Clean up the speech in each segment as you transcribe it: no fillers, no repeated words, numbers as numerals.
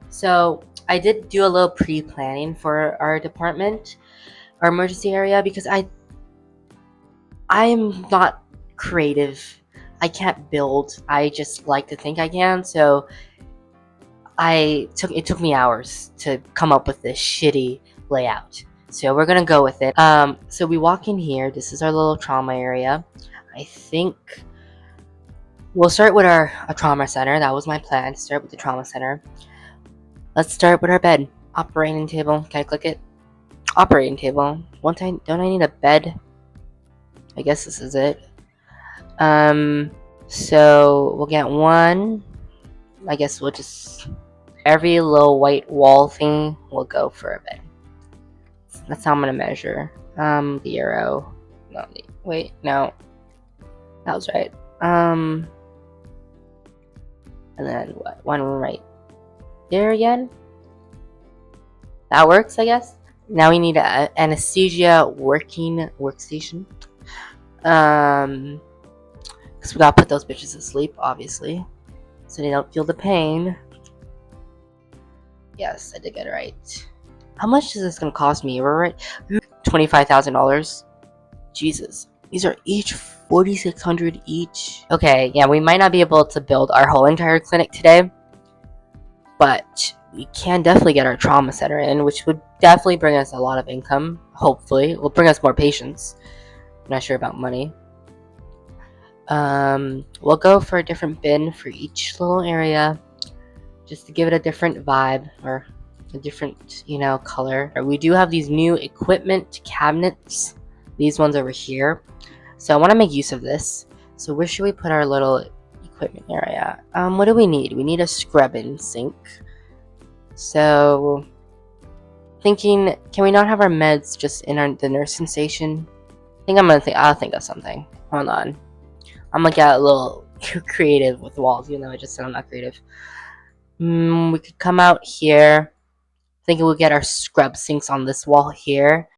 So I did do a little pre-planning for our department, our emergency area, because I'm not creative. I can't build. I just like to think I can. So it took me hours to come up with this shitty layout. So we're gonna go with it. So we walk in here. This is our little trauma area. I think we'll start with a trauma center. That was my plan. Start with the trauma center. Let's start with our bed. Operating table. Can I click it? Operating table. Don't I need a bed? I guess this is it. So we'll get one. I guess we'll just every little white wall thing will go for a bed. That's how I'm gonna measure. The arrow. No, wait, no, that was right. And then what? One right there again. That works, I guess. Now we need an anesthesia working workstation. Because we gotta put those bitches to sleep, obviously, so they don't feel the pain. Yes, I did get it right. How much is this gonna cost me? We're right, $25,000. Jesus, these are each $4,600 each. Okay, yeah, we might not be able to build our whole entire clinic today, but we can definitely get our trauma center in, which would definitely bring us a lot of income. Hopefully, will bring us more patients. I'm not sure about money. We'll go for a different bin for each little area, just to give it a different vibe or a different, color. We do have these new equipment cabinets. These ones over here. So I want to make use of this. So where should we put our little equipment area? What do we need? We need a scrubbing sink. So thinking, can we not have our meds just in the nursing station? I'll think of something. Hold on. I'm gonna get a little creative with walls, even though I just said I'm not creative. We could come out here. Thinking we'll get our scrub sinks on this wall here.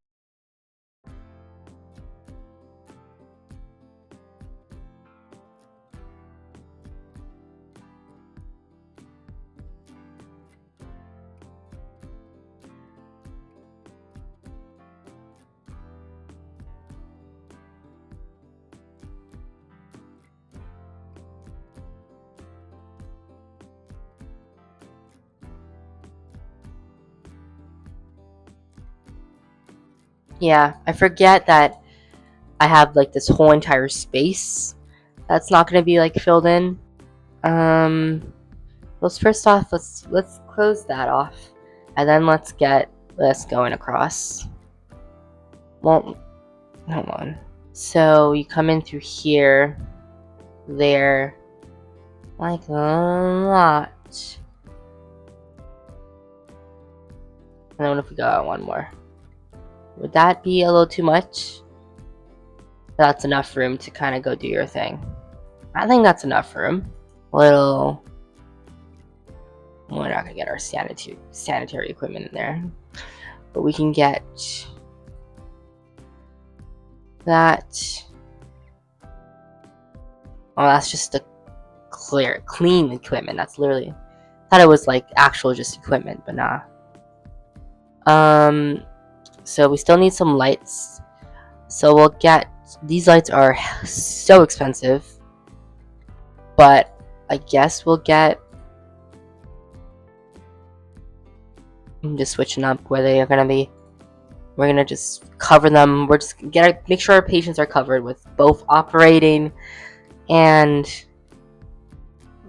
Yeah, I forget that I have like this whole entire space that's not gonna be like filled in. Let's first off let's close that off, and then let's get this going across. Well, hold on. So you come in through here, there, like a lot. And then what if we go out one more? Would that be a little too much? That's enough room to kind of go do your thing. I think that's enough room. We're not gonna get our sanitary equipment in there, but we can get that. Oh, that's just the clean equipment. That's literally, I thought it was like actual just equipment, but nah. So we still need some lights. So we'll get, these lights are so expensive, but I guess we'll get, I'm just switching up where they are gonna be. We're gonna just cover them. We're just make sure our patients are covered with both operating and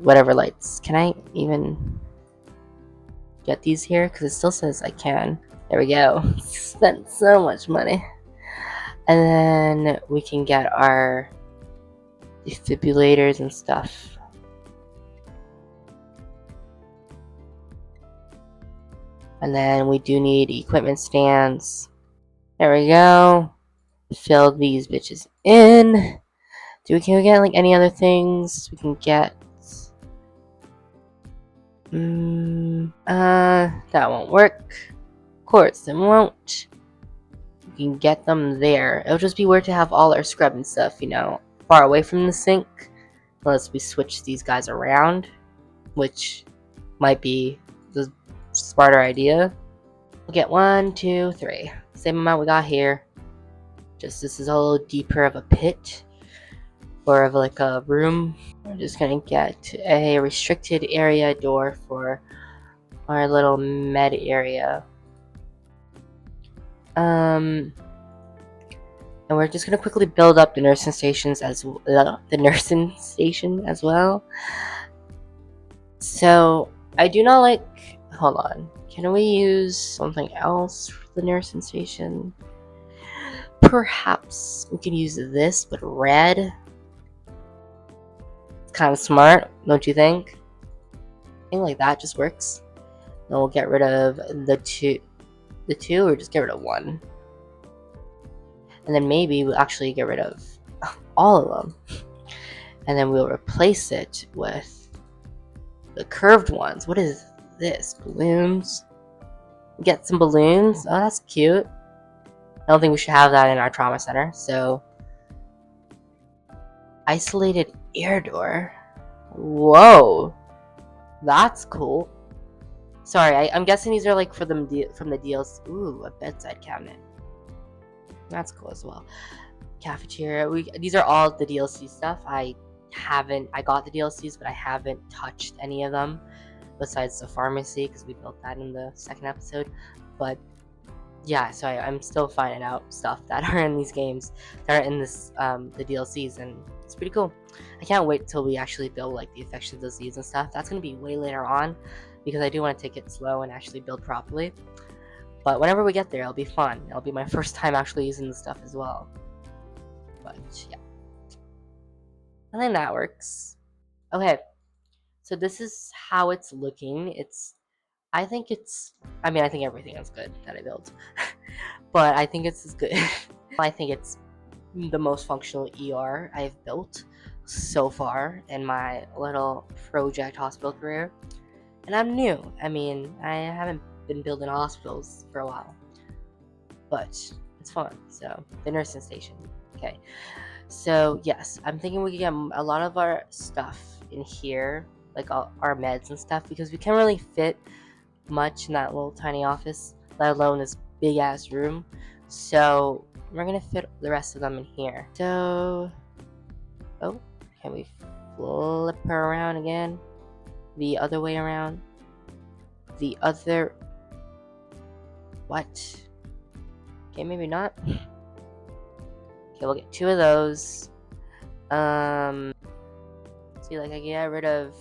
whatever lights. Can I even get these here? Because it still says I can. There we go. Spent so much money. And then we can get our defibrillators and stuff. And then we do need equipment stands. There we go. Fill these bitches in. Can we get like any other things we can get? That won't work. Of course, it won't. We can get them there. It'll just be weird to have all our scrub and stuff, far away from the sink. Unless we switch these guys around, which might be the smarter idea. We'll get 1, 2, 3. Same amount we got here. Just this is a little deeper of a pit. Or of like a room. We're just gonna get a restricted area door for our little med area. And we're just gonna quickly build up the nursing stations as well. So I do not like. Hold on. Can we use something else for the nursing station? Perhaps we can use this, but red. It's kind of smart, don't you think? I think like that just works. Then we'll get rid of the two, or just get rid of one. And then maybe we'll actually get rid of all of them. And then we'll replace it with the curved ones. What is this? Balloons? Get some balloons? Oh, that's cute. I don't think we should have that in our trauma center. So, isolated air door. Whoa. That's cool. Sorry, I'm guessing these are like from the DLC. Ooh, a bedside cabinet. That's cool as well. Cafeteria. These are all the DLC stuff. I got the DLCs, but I haven't touched any of them besides the pharmacy because we built that in the second episode. But yeah, so I'm still finding out stuff that are in these games that are in this the DLCs, and it's pretty cool. I can't wait till we actually build like the infectious disease and stuff. That's gonna be way later on because I do want to take it slow and actually build properly. But whenever we get there, it'll be fun. It'll be my first time actually using the stuff as well. But yeah, I think that works. Okay, so this is how it's looking. I think everything is good that I built, but I think it's as good. I think it's the most functional ER I've built so far in my little project hospital career. And I'm new. I mean, I haven't been building hospitals for a while, but it's fun. So the nursing station. Okay. So yes, I'm thinking we can get a lot of our stuff in here, like all our meds and stuff, because we can't really fit much in that little tiny office, let alone this big ass room. So we're gonna fit the rest of them in here. So, oh, can we flip her around again? The other way around. The other. What? Okay, maybe not. Okay, we'll get 2 of those. See, like I can get rid of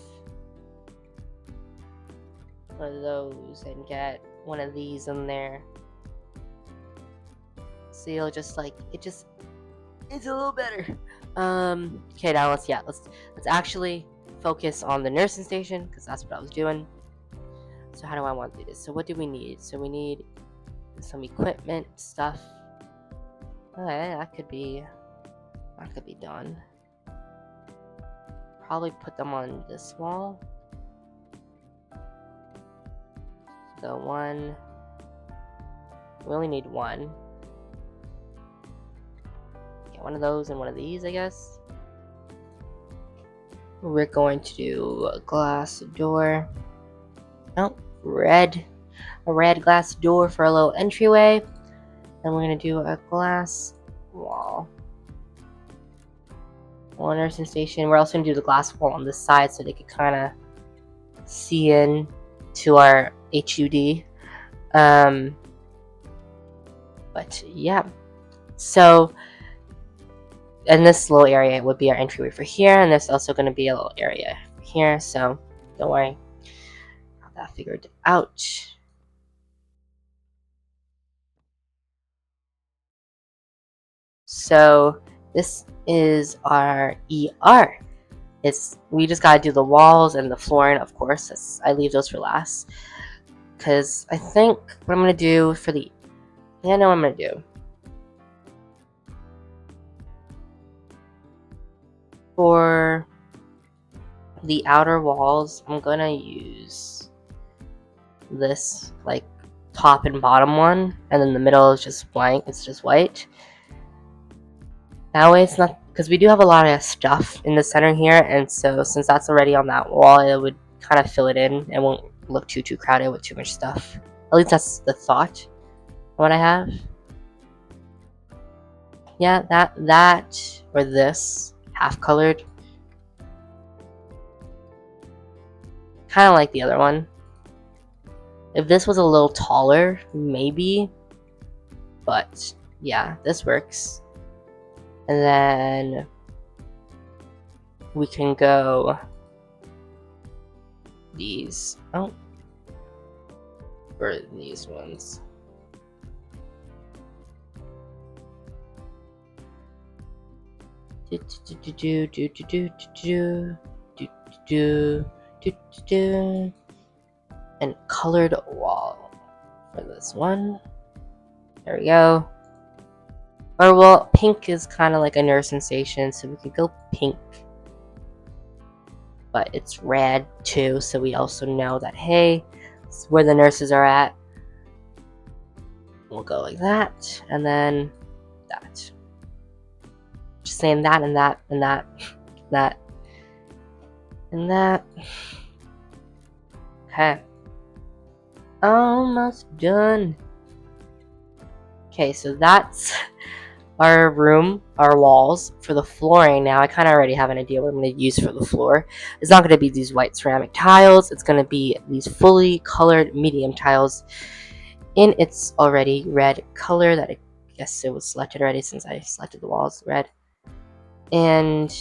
one of those and get one of these in there. So you'll just like it's a little better. Okay, now let's actually focus on the nursing station because that's what I was doing. So how do I want to do this? So what do we need? So we need some equipment stuff. Okay, that could be done. Probably put them on this wall. So one. We only need one. Get one of those and one of these, I guess. We're going to do a glass door. No, red. A red glass door for a little entryway. Then we're going to do a glass wall. Well, nursing station. We're also going to do the glass wall on this side so they could kind of see in to our HUD. But yeah. So, and this little area would be our entryway for here. And there's also going to be a little area here. So, don't worry. Got that figured out. So this is our ER. We just gotta do the walls and the flooring, of course. I leave those for last because I think what I'm gonna do for I know what I'm gonna do. For the outer walls, I'm gonna use this like top and bottom one, and then the middle is just blank. It's just white. That way it's not, because we do have a lot of stuff in the center here, and so since that's already on that wall, it would kind of fill it in and won't look too crowded with too much stuff. At least that's the thought. What I have. Yeah, that or this half colored. Kind of like the other one. If this was a little taller, maybe. But yeah, this works. And then we can go these. Oh, or these ones. And colored wall for this one. There we go. Or well, pink is kind of like a nurse sensation, so we could go pink. But it's red too, so we also know that, hey, this is where the nurses are at. We'll go like that, and then that. Just saying that and that and that, that, and that. Okay. Almost done. Okay, so that's our room, our walls. For the flooring now, I kind of already have an idea what I'm going to use for the floor. It's not going to be these white ceramic tiles. It's going to be these fully colored medium tiles in its already red color that I guess it was selected already since I selected the walls red. And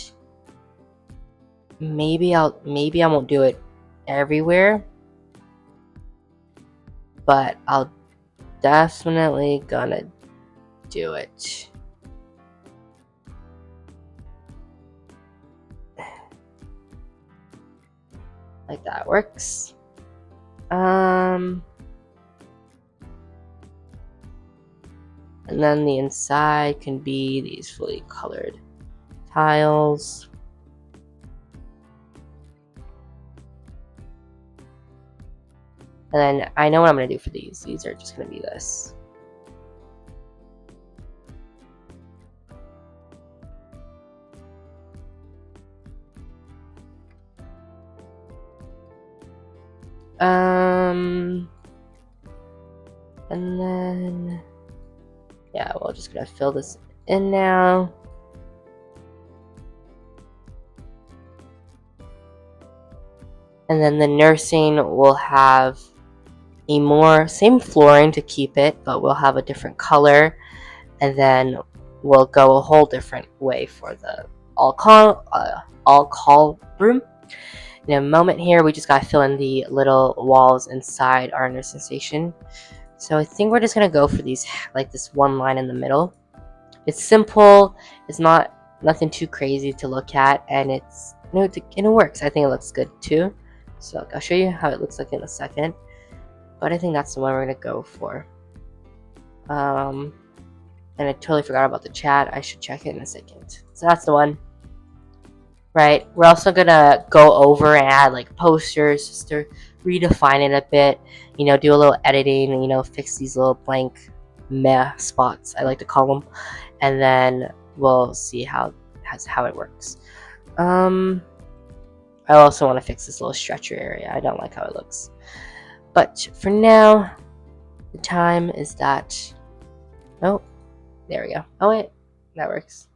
maybe I won't do it everywhere, but I'll definitely gonna do it. Like that works. And then the inside can be these fully colored tiles. And then I know what I'm going to do for these. These are just going to be this. And then, yeah, we're just going to fill this in now. And then the nursing will have a more same flooring to keep it, but we'll have a different color, and then we'll go a whole different way for the all call room. In a moment here, we just gotta fill in the little walls inside our nursing station. So I think we're just gonna go for these, like this one line in the middle. It's simple. It's nothing too crazy to look at, and it works. I think it looks good too. So I'll show you how it looks like in a second. But I think that's the one we're gonna go for. And I totally forgot about the chat. I should check it in a second. So that's the one. Right. We're also gonna go over and add like posters just to redefine it a bit. You know, do a little editing and, you know, fix these little blank meh spots, I like to call them. And then we'll see how it works. I also want to fix this little stretcher area. I don't like how it looks. But for now, the time is that. Oh, there we go. Oh wait, that works.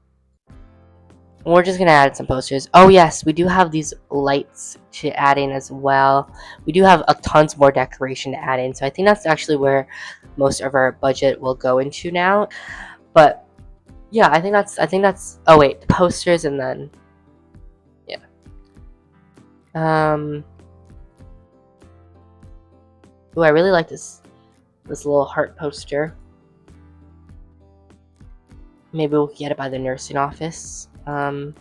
We're just gonna add some posters. Oh yes, we do have these lights to add in as well. We do have tons more decoration to add in, so I think that's actually where most of our budget will go into now. But yeah, I think that's. Oh wait, the posters and then yeah. Ooh, I really like this little heart poster. Maybe we'll get it by the nursing office. Or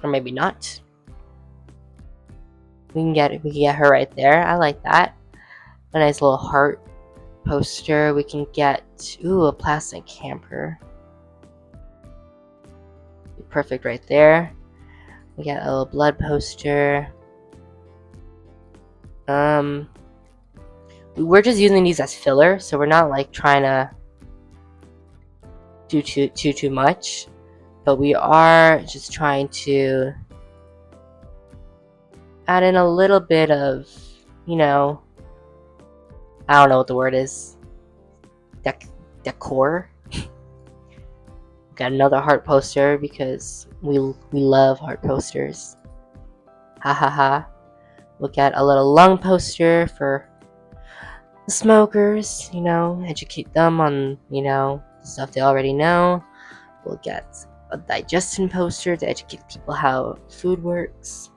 maybe not. We can get her right there. I like that. A nice little heart poster. We can get a plastic hamper. Perfect right there. We got a little blood poster. We're just using these as filler, so we're not like trying to do too much, but we are just trying to add in a little bit of, you know, I don't know what the word is, decor. Got another heart poster because we love heart posters. Ha ha ha. We'll get a little lung poster for the smokers, educate them on, stuff they already know. We'll get a digestion poster to educate people how food works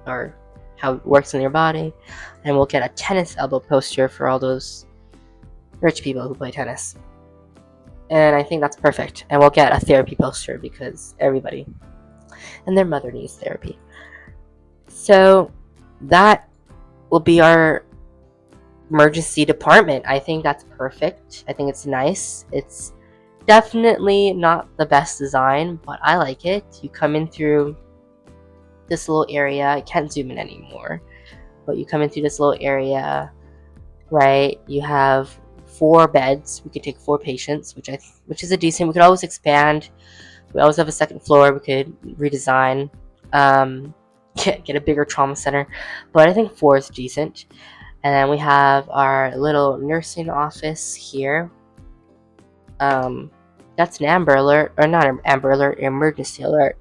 or how it works in your body. And we'll get a tennis elbow poster for all those rich people who play tennis. And I think that's perfect. And we'll get a therapy poster because everybody and their mother needs therapy. So that will be our emergency department. I think that's perfect. I think it's nice. It's definitely not the best design, but I like it. You come in through this little area. I can't zoom in anymore, but you come in through this little area, right? You have 4 beds. We could take 4 patients, which is a decent. We could always expand. We always have a second floor. We could redesign, get a bigger trauma center, but I think 4 is decent. And then we have our little nursing office here. That's an Amber Alert, or not an Amber Alert, emergency alert.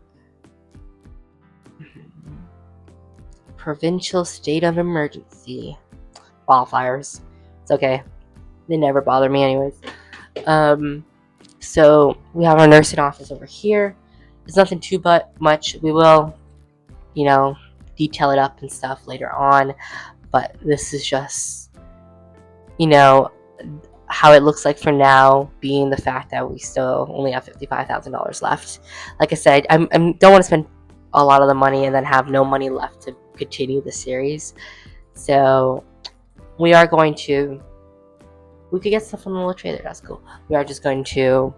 Provincial state of emergency. Wildfires. It's okay. They never bother me anyways. So we have our nursing office over here. It's nothing too much. We will, detail it up and stuff later on. But this is just, how it looks like for now, being the fact that we still only have $55,000 left. Like I said, I don't want to spend a lot of the money and then have no money left to continue the series. So we are going to, we could get stuff from the little trailer, that's cool. We are just going to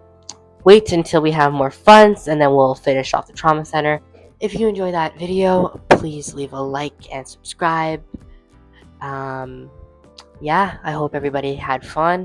wait until we have more funds and then we'll finish off the trauma center. If you enjoyed that video, please leave a like and subscribe. Yeah, I hope everybody had fun.